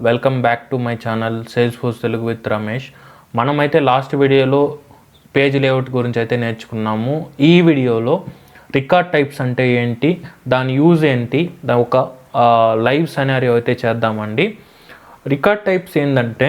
Welcome back to my channel sales force Telugu with Ramesh. మనమైతే last వీడియోలో page layout గురించి అయితే నేర్చుకున్నాము. ఈ వీడియోలో రికార్డ్ టైప్స్ అంటే ఏంటి, దాని యూజ్ ఏంటి, దాని ఒక లైవ్ సినారియో అయితే చేద్దామండి. రికార్డ్ టైప్స్ ఏంటంటే,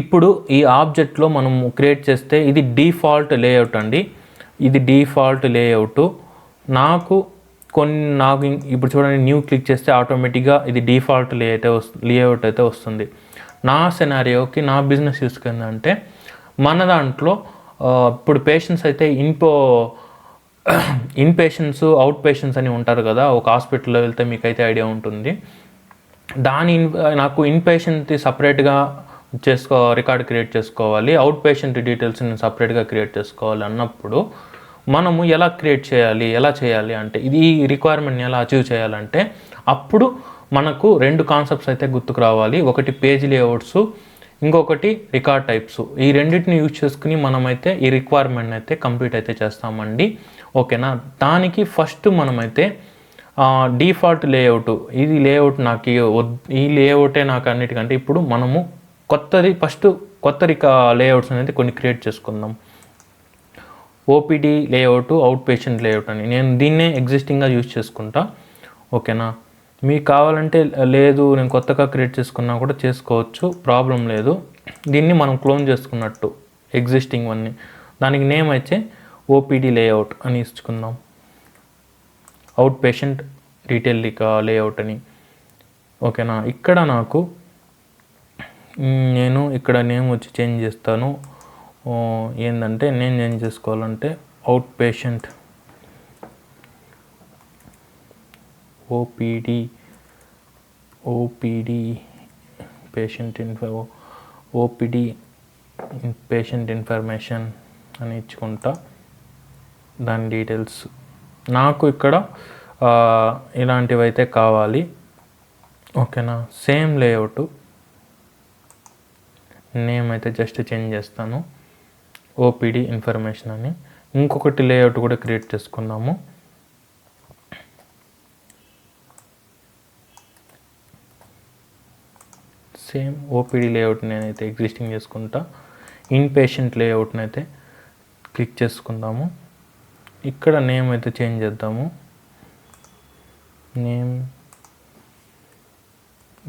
ఇప్పుడు ఈ ఆబ్జెక్ట్లో మనం క్రియేట్ చేస్తే ఇది డిఫాల్ట్ లేఅవుట్ అండి. ఇది డిఫాల్ట్ లేఅవుట్. నాకు ఇప్పుడు చూడండి, న్యూ క్లిక్ చేస్తే ఆటోమేటిక్గా ఇది డిఫాల్ట్ లేఅవుట్ అయితే వస్తుంది. నా సినారియోకి, నా బిజినెస్ యూస్కి ఏంటంటే, మన దాంట్లో ఇప్పుడు పేషెంట్స్ అయితే ఇన్ పేషెంట్స్, అవుట్ పేషెంట్స్ అని ఉంటారు కదా. ఒక హాస్పిటల్లో వెళ్తే మీకైతే ఐడియా ఉంటుంది. నాకు ఇన్ పేషెంట్ది సపరేట్గా రికార్డ్ క్రియేట్ చేసుకోవాలి, అవుట్ పేషెంట్ డీటెయిల్స్ నేను సపరేట్గా క్రియేట్ చేసుకోవాలి అన్నప్పుడు మనము ఎలా చేయాలి అంటే, ఇది రిక్వైర్మెంట్ని ఎలా అచీవ్ చేయాలంటే, అప్పుడు మనకు రెండు కాన్సెప్ట్స్ అయితే గుర్తుకు రావాలి. ఒకటి పేజ్ లేఅవుట్స్, ఇంకొకటి రికార్డ్ టైప్స్. ఈ రెండింటిని యూజ్ చేసుకుని మనమైతే ఈ రిక్వైర్మెంట్ అయితే కంప్లీట్ అయితే చేస్తామండి. ఓకేనా. దానికి ఫస్ట్ మనమైతే డిఫాల్ట్ లేఅవుట్, ఇది లేఅవుట్ నాకు ఈ లేఅవుటే నాకు అన్నిటికంటే, ఇప్పుడు మనము కొత్త లేఅవుట్స్ అనేది కొన్ని క్రియేట్ చేసుకుందాం. OPD layout, out patient layout అని నేను దీన్నే ఎగ్జిస్టింగ్గా యూజ్ చేసుకుంటా. ఓకేనా. మీకు కావాలంటే లేదు, నేను కొత్తగా క్రియేట్ చేసుకున్నా కూడా చేసుకోవచ్చు, ప్రాబ్లం లేదు. దీన్ని మనం క్లోన్ చేసుకున్నట్టు ఎగ్జిస్టింగ్ వన్ని, దానికి నేమ్ అయితే ఓపీడీ లేఅవుట్ అని ఇచ్చుకుందాం. అవుట్ పేషెంట్ డీటెయిల్ లేఅవుట్ అని. ఓకేనా. ఇక్కడ నేను ఇక్కడ నేమ్ వచ్చి చేంజ్ చేస్తాను. ఏంటంటే, నేను ఏం చేసుకోవాలంటే, out patient OPD patient information అని ఇచ్చుకుంటా. దాని డీటెయిల్స్ నాకు ఇక్కడ ఇలాంటివి అయితే కావాలి. ఓకేనా. సేమ్ లేఅవుట్ నేమ్ అయితే జస్ట్ చేంజ్ చేస్తాను, ఓపీడీ ఇన్ఫర్మేషన్ అని. ఇంకొకటి లేఅవుట్ కూడా క్రియేట్ చేసుకుందాము. సేమ్ ఓపీడీ లేఅవుట్ నేనైతే ఎగ్జిస్టింగ్ చేసుకుంటా. ఇన్ పేషెంట్ లేఅవుట్ని అయితే క్లిక్ చేసుకుందాము. ఇక్కడ నేమ్ అయితే చేంజ్ చేద్దాము. నేమ్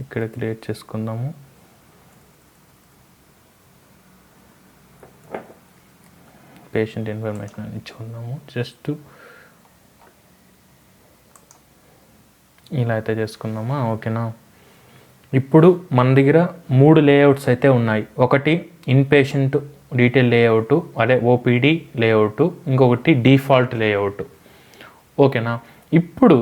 ఇక్కడ క్రియేట్ చేసుకుందాము. పేషెంట్ ఇన్ఫర్మేషన్ అని ఇచ్చుకుందాము. జస్ట్ ఇలా అయితే చేసుకుందామా. ఓకేనా. ఇప్పుడు మన దగ్గర 3 లేఅవుట్స్ అయితే ఉన్నాయి. ఒకటి ఇన్ పేషెంట్ డీటెయిల్ లేఅవుట్, అదే ఓపీడీ లేఅవుట్, ఇంకొకటి డిఫాల్ట్ లేఅవుట్. ఓకేనా. ఇప్పుడు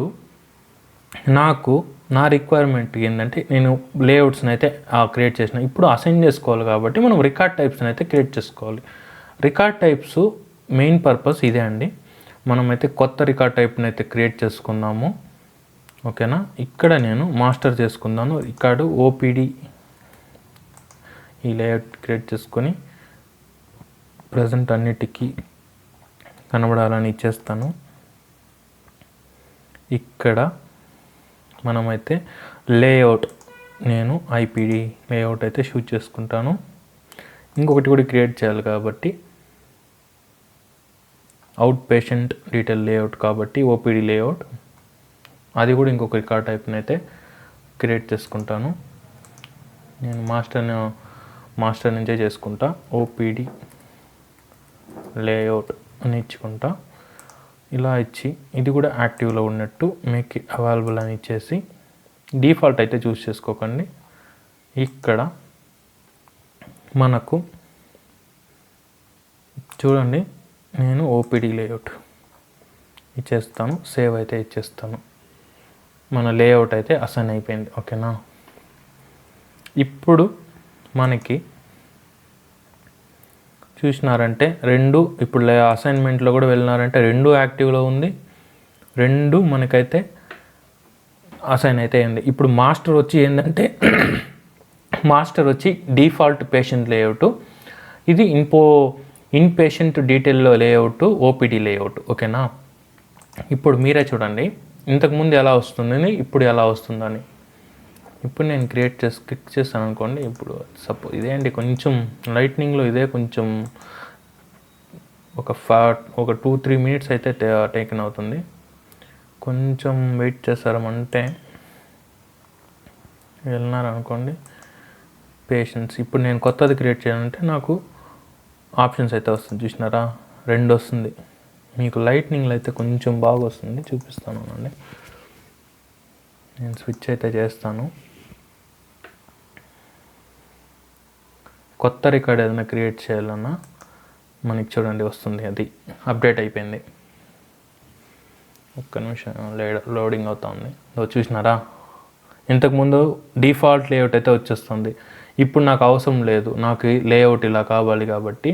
నా రిక్వైర్మెంట్ ఏంటంటే, నేను లేఅవుట్స్ని అయితే క్రియేట్ చేసిన, ఇప్పుడు అసైన్ చేసుకోవాలి కాబట్టి మనం రికార్డ్ టైప్స్ని అయితే క్రియేట్ చేసుకోవాలి. రికార్డ్ టైప్స్ మెయిన్ పర్పస్ ఇదే అండి. మనమైతే కొత్త రికార్డ్ టైప్ని అయితే క్రియేట్ చేసుకుందాము. ఓకేనా. ఇక్కడ నేను మాస్టర్ చేసుకుందాను. రికార్డు ఓపీడీ ఈ లేఅవుట్ క్రియేట్ చేసుకొని ప్రజెంట్ అన్నిటికీ కనబడాలని ఇచ్చేస్తాను. ఇక్కడ మనమైతే లేఅవుట్, నేను ఐపీడీ లేఅవుట్ అయితే షూట్ చేసుకుంటాను. ఇంకొకటి కూడా క్రియేట్ చేయాలి కాబట్టి, అవుట్ పేషెంట్ డీటెయిల్ లేఅవుట్ కాబట్టి ఓపీడీ లేఅవుట్, అది కూడా ఇంకొక రికార్డ్ టైప్ని అయితే క్రియేట్ చేసుకుంటాను. నేను మాస్టర్ నుంచే చేసుకుంటా. ఓపీడీ లేఅవుట్ అని ఇచ్చుకుంటా. ఇలా ఇచ్చి ఇది కూడా యాక్టివ్లో ఉన్నట్టు మేక్ అవైలబుల్ అని ఇచ్చేసి, డిఫాల్ట్ అయితే చూస్ చేసుకోకండి. ఇక్కడ మనకు చూడండి, నేను ఓపీడీ లేఅవుట్ ఇచ్చేస్తాను, సేవ్ అయితే ఇచ్చేస్తాను. మన లేఅవుట్ అయితే అసైన్ అయిపోయింది. ఓకేనా. ఇప్పుడు మనకి చూసినారంటే ఇప్పుడు అసైన్మెంట్లో కూడా వెళ్ళినారంటే 2 యాక్టివ్లో ఉంది, 2 మనకైతే అసైన్ అయితే అయింది. ఇప్పుడు మాస్టర్ వచ్చి ఏంటంటే, మాస్టర్ వచ్చి డిఫాల్ట్ పేషెంట్ లేఅవుట్, ఇది in patient detail layout, OPD layout. ఓకేనా. ఇప్పుడు మీరే చూడండి, ఇంతకుముందు ఎలా వస్తుందని, ఇప్పుడు ఎలా వస్తుందని. ఇప్పుడు నేను క్లిక్ చేస్తాను అనుకోండి. ఇప్పుడు సపోజ్ ఇదే అండి, కొంచెం లైట్నింగ్లో ఇదే కొంచెం ఒక 2-3 మినిట్స్ అయితే టేకన్ అవుతుంది. కొంచెం వెయిట్ చేస్తారమంటే వెళ్ళినారనుకోండి పేషెన్స్. ఇప్పుడు నేను కొత్తది క్రియేట్ చేయాలంటే నాకు ఆప్షన్స్ అయితే వస్తుంది, చూసినారా 2 వస్తుంది. మీకు లైట్నింగ్లో అయితే కొంచెం బాగా వస్తుంది, చూపిస్తాను అండి. నేను స్విచ్ అయితే చేస్తాను. కొత్త రికార్డ్ ఏదైనా క్రియేట్ చేయాలన్నా మనకి చూడండి వస్తుంది, అది అప్డేట్ అయిపోయింది. ఒక్క నిమిషం లోడింగ్ అవుతుంది. చూసినారా, ఇంతకుముందు డిఫాల్ట్ లేఅవుట్ అయితే వచ్చేస్తుంది. ఇప్పుడు నాకు అవసరం లేదు, నాకు లేఅవుట్ ఇలా కావాలి కాబట్టి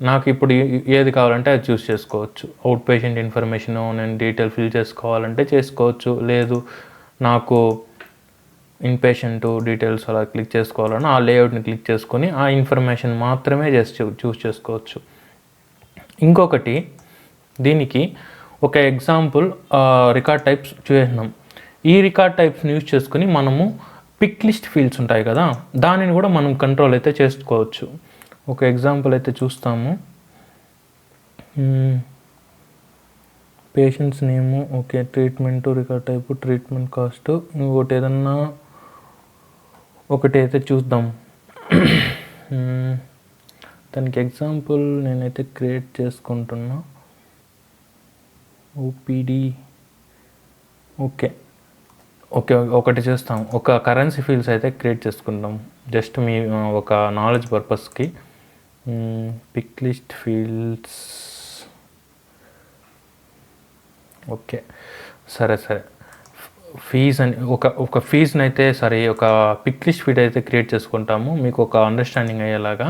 నాకు ఇప్పుడు ఏది కావాలంటే అది చూస్ చేసుకోవచ్చు. అవుట్ పేషెంట్ ఇన్ఫర్మేషన్ నేను డీటెయిల్ ఫిల్ చేసుకోవాలంటే చేసుకోవచ్చు, లేదు నాకు ఇన్ పేషెంట్ డీటెయిల్స్ అలా క్లిక్ చేసుకోవాలన్నా ఆ లేఅవుట్ని క్లిక్ చేసుకొని ఆ ఇన్ఫర్మేషన్ మాత్రమే చూస్ చేసుకోవచ్చు. ఇంకొకటి, దీనికి ఒక ఎగ్జాంపుల్ రికార్డ్ టైప్స్ చూసేసినాం. ఈ రికార్డ్ టైప్స్ని యూజ్ చేసుకుని మనము పిక్ లిస్ట్ ఫీల్డ్స్ ఉంటాయి కదా, దానిని కూడా మనం కంట్రోల్ అయితే చేసుకోవచ్చు. ఒక ఎగ్జాంపుల్ అయితే చూస్తాము. Patients name, okay, treatment record type, treatment cost, ఇంకోటి ఏదన్నా ఒకటి అయితే చూద్దాం. దానికి ఎగ్జాంపుల్ నేనైతే క్రియేట్ చేసుకుంటున్నా. ఓపీడీ, ఓకే ఒకటి చేస్తాం. ఒక కరెన్సీ ఫీల్డ్స్ అయితే క్రియేట్ చేసుకుంటాం, జస్ట్ మీ ఒక నాలెడ్జ్ పర్పస్కి. పిక్ లిస్ట్ ఫీల్డ్స్, ఓకే, సరే ఫీజ్ అని ఒక ఫీజ్ని అయితే ఒక పిక్ లిస్ట్ ఫీడ్ అయితే క్రియేట్ చేసుకుంటాము, మీకు ఒక అండర్స్టాండింగ్ అయ్యేలాగా.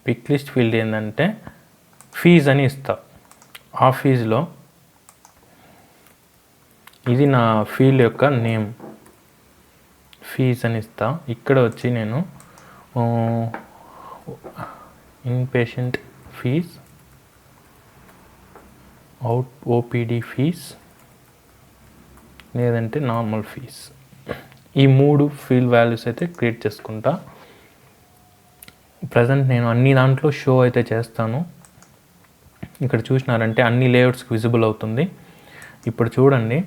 పిక్ లిస్ట్ ఫీల్డ్ ఏంటంటే ఫీజ్ అని ఇస్తా. ఆ ఫీజ్లో ఇది నా ఫీల్డ్ యొక్క నేమ్, ఫీజ్ అని ఇస్తా. ఇక్కడ వచ్చి నేను inpatient fees, OPD fees, లేదంటే నార్మల్ ఫీజ్, ఈ 3 ఫీల్డ్ వాల్యూస్ అయితే క్రియేట్ చేసుకుంటా. ప్రజెంట్ నేను అన్ని దాంట్లో షో అయితే చేస్తాను. ఇక్కడ చూసినారంటే అన్ని లేఅవుట్స్కి విజిబుల్ అవుతుంది. ఇప్పుడు చూడండి,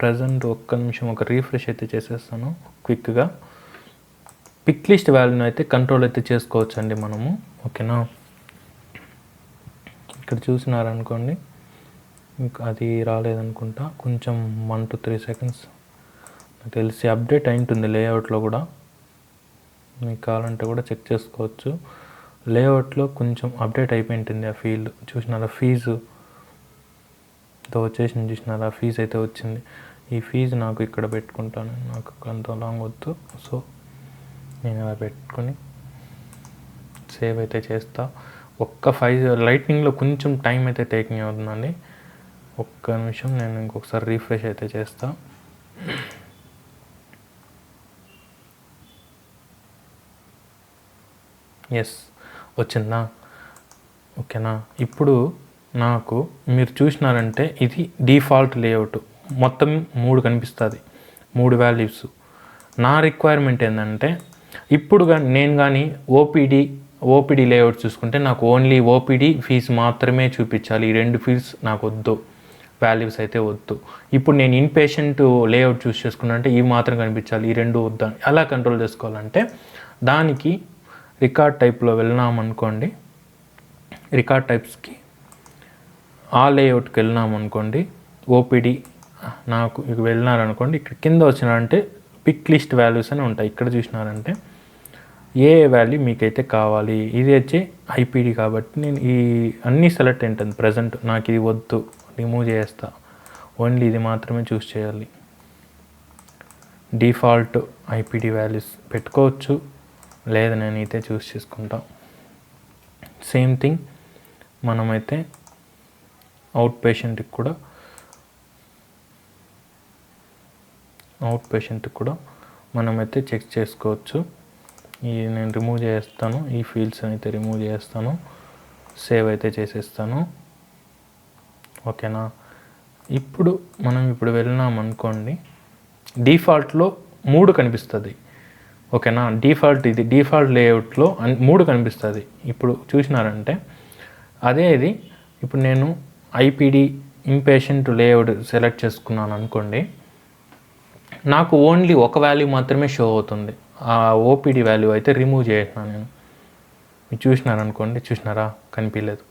ప్రజెంట్ ఒక్క నిమిషం ఒక రీఫ్రెష్ అయితే చేసేస్తాను క్విక్గా. పిక్ లిస్ట్ వాల్యూని అయితే కంట్రోల్ అయితే చేసుకోవచ్చు అండి మనము, ఓకేనా. ఇక్కడ చూసినారనుకోండి, ఇంకా అది రాలేదనుకుంటా, కొంచెం 1 to 3 seconds నాకు తెలిసి అప్డేట్ అయి ఉంటుంది లేఅవుట్లో కూడా. మీకు కావాలంటే కూడా చెక్ చేసుకోవచ్చు. లేఅవుట్లో కొంచెం అప్డేట్ అయిపోయి ఉంటుంది ఆ ఫీల్డ్. చూసినారా ఫీజు వచ్చేసింది, చూసినారా ఫీజు అయితే వచ్చింది. ఈ ఫీజు నాకు ఇక్కడ పెట్టుకుంటాను, నాకు అంత లాంగ్ వద్దు. సో నేను అలా పెట్టుకొని సేవ్ అయితే చేస్తా. ఒక్క 5 లైట్నింగ్లో కొంచెం టైం అయితే టేకింగ్ అవుతుందండి. ఒక్క నిమిషం, నేను ఇంకొకసారి రీఫ్రెష్ అయితే చేస్తా. ఎస్, వచ్చిందా, ఓకేనా. ఇప్పుడు నాకు మీరు చూసినారంటే ఇది డిఫాల్ట్ లేఅవుట్, మొత్తం 3 కనిపిస్తుంది, 3 వాల్యూస్. నా రిక్వైర్మెంట్ ఏంటంటే ఇప్పుడు నేను కానీ ఓపీడీ లేఅవుట్ చూసుకుంటే నాకు ఓన్లీ ఓపీడీ ఫీజు మాత్రమే చూపించాలి. ఈ 2 ఫీల్డ్స్ నాకు వద్దు, వాల్యూస్ అయితే వద్దు. ఇప్పుడు నేను ఇన్ పేషెంట్ లేఅవుట్ చూస్ చేసుకున్నానంటే ఇవి మాత్రం కనిపించాలి, ఈ 2 వద్దు. ఎలా కంట్రోల్ చేసుకోవాలంటే దానికి రికార్డ్ టైప్లో వెళ్ళినామనుకోండి, రికార్డ్ టైప్స్కి ఆ లేఅవుట్కి వెళ్ళినామనుకోండి, ఓపీడీ నాకు ఇక వెళ్ళినారనుకోండి, ఇక్కడ కింద వచ్చినారంటే పిక్ లిస్ట్ వాల్యూస్ అని ఉంటాయి. ఇక్కడ చూసినారంటే ఏ వాల్యూ మీకైతే కావాలి, ఇది వచ్చి ఐపీడీ కాబట్టి నేను ఈ అన్నీ సెలెక్ట్ ఉంటుంది. ప్రజెంట్ నాకు ఇది వద్దు, రిమూవ్ చేస్తా, ఓన్లీ ఇది మాత్రమే చూస్ చేయాలి. డిఫాల్ట్ ఐపీడీ వాల్యూస్ పెట్టుకోవచ్చు, లేదా నేను అయితే చూస్ చేసుకుంటా. సేమ్ థింగ్ మనమైతే అవుట్ పేషెంట్కి కూడా మనమైతే చెక్ చేసుకోవచ్చు. నేను రిమూవ్ చేస్తాను, ఈ ఫీల్డ్స్ అయితే రిమూవ్ చేస్తాను, సేవ్ అయితే చేసేస్తాను, ఓకేనా. ఇప్పుడు మనం వెళ్ళినాం అనుకోండి, డిఫాల్ట్లో 3 కనిపిస్తుంది. ఓకేనా, డిఫాల్ట్ లేఅవుట్లో 3 కనిపిస్తుంది. ఇప్పుడు చూసినారంటే అదే ఇది. ఇప్పుడు నేను ఐపీడీ ఇంపేషెంట్ లేఅవుట్ సెలెక్ట్ చేసుకున్నాను అనుకోండి, నాకు ఓన్లీ ఒక వాల్యూ మాత్రమే షో అవుతుంది. ఆ ఓపీడీ వాల్యూ అయితే రిమూవ్ చేసినాను నేను. మీరు చూసినారనుకోండి, చూసినారా, కనిపించలేదు.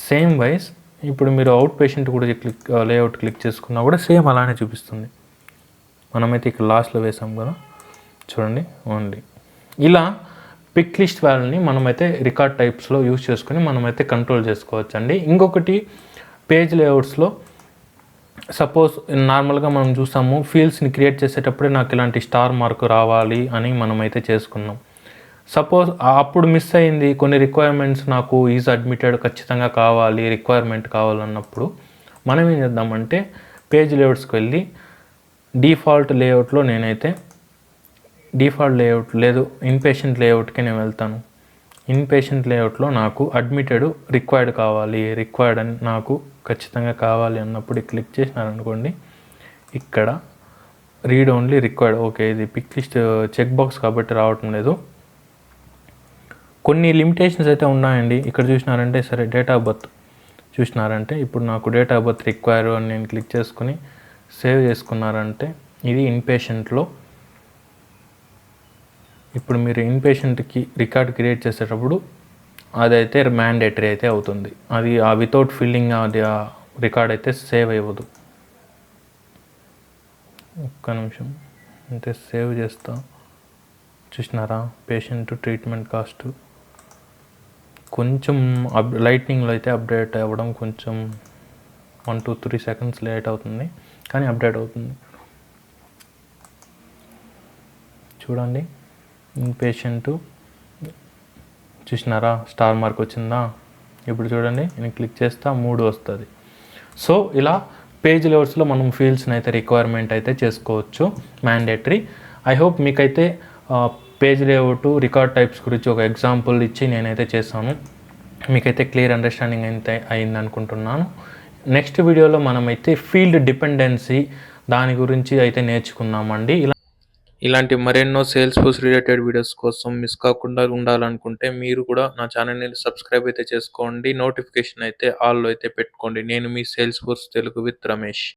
సేమ్ వైజ్ ఇప్పుడు మీరు అవుట్ పేషెంట్ కూడా లేఅవుట్ క్లిక్ చేసుకున్నా కూడా సేమ్ అలానే చూపిస్తుంది. మనమైతే ఇక్కడ లాస్ట్లో వేసాం కదా, చూడండి ఓన్లీ. ఇలా పిక్ లిస్ట్ వాల్యూని మనమైతే రికార్డ్ టైప్స్లో యూజ్ చేసుకొని మనమైతే కంట్రోల్ చేసుకోవచ్చు అండి. ఇంకొకటి పేజ్ లేఅవుట్స్లో సపోజ్ నార్మల్గా మనం చూసాము, ఫీల్డ్స్ని క్రియేట్ చేసేటప్పుడే నాకు ఇలాంటి స్టార్ మార్క్ రావాలి అని మనమైతే చేసుకున్నాం. సపోజ్ అప్పుడు మిస్ అయింది, కొన్ని రిక్వైర్మెంట్స్ నాకు ఈజ్ అడ్మిటెడ్ ఖచ్చితంగా కావాలి, రిక్వైర్మెంట్ కావాలన్నప్పుడు మనం ఏం చేద్దామంటే పేజ్ లేఅవుట్స్కి వెళ్ళి డిఫాల్ట్ లేఅవుట్లో నేనైతే డిఫాల్ట్ లేఅవుట్ లేదు ఇన్పేషెంట్ లేఅవుట్కి నేను వెళ్తాను. ఇన్పేషెంట్ లేఅవుట్లో నాకు అడ్మిటెడ్ రిక్వైర్డ్ కావాలి, రిక్వైర్డ్ అని నాకు ఖచ్చితంగా కావాలి అన్నప్పుడు క్లిక్ చేసినారనుకోండి, ఇక్కడ రీడ్ ఓన్లీ రిక్వైర్డ్. ఓకే, ఇది పిక్ లిస్ట్ చెక్ బాక్స్ కాబట్టి రావటం లేదు. కొన్ని లిమిటేషన్స్ అయితే ఉన్నాయండి. ఇక్కడ చూసినారంటే సరే డేట్ ఆఫ్ బర్త్ చూసినారంటే ఇప్పుడు నాకు డేట్ ఆఫ్ బర్త్ రిక్వైర్ అని నేను క్లిక్ చేసుకుని సేవ్ చేసుకున్నారంటే ఇది ఇన్పేషెంట్లో. ఇప్పుడు మీరు ఇన్పేషెంట్కి రికార్డ్ క్రియేట్ చేసేటప్పుడు అదైతే మ్యాండేటరీ అయితే అవుతుంది. అది వితౌట్ ఫిల్లింగ్ అది రికార్డ్ అయితే సేవ్ అవ్వదు. ఒక్క నిమిషం అంటే సేవ్ చేస్తా. చూసినారా, పేషెంట్ ట్రీట్మెంట్ కాస్ట్ కొంచెం లైట్నింగ్లో అయితే అప్డేట్ అవ్వడం కొంచెం 1 to 3 seconds లేట్ అవుతుంది, కానీ అప్డేట్ అవుతుంది. చూడండి, పేషెంట్ చూసినారా, స్టార్ మార్క్ వచ్చిందా. ఇప్పుడు చూడండి, నేను క్లిక్ చేస్తా 3 వస్తుంది. సో ఇలా పేజ్ లేఅవుట్స్లో మనం ఫీల్డ్స్ని అయితే రిక్వైర్మెంట్ అయితే చేసుకోవచ్చు, మ్యాండేటరీ. ఐ హోప్ మీకైతే పేజ్ లేఅవుట్ రికార్డ్ టైప్స్ గురించి ఒక ఎగ్జాంపుల్ ఇచ్చి నేనైతే చేశాను. మీకైతే క్లియర్ అండర్స్టాండింగ్ అయితే అయింది అనుకుంటున్నాను. నెక్స్ట్ వీడియోలో మనమైతే ఫీల్డ్ డిపెండెన్సీ దాని గురించి అయితే నేర్చుకున్నామండి. ఇలాంటి మరెన్నో సేల్స్ ఫోర్స్ రిలేటెడ్ వీడియోస్ కోసం మిస్ కాకుండా ఉండాలనుకుంటే మీరు కూడా నా ఛానల్ని సబ్స్క్రైబ్ అయితే చేసుకోండి, నోటిఫికేషన్ అయితే ఆల్లో అయితే పెట్టుకోండి. నేను మీ Salesforce Telugu with Ramesh.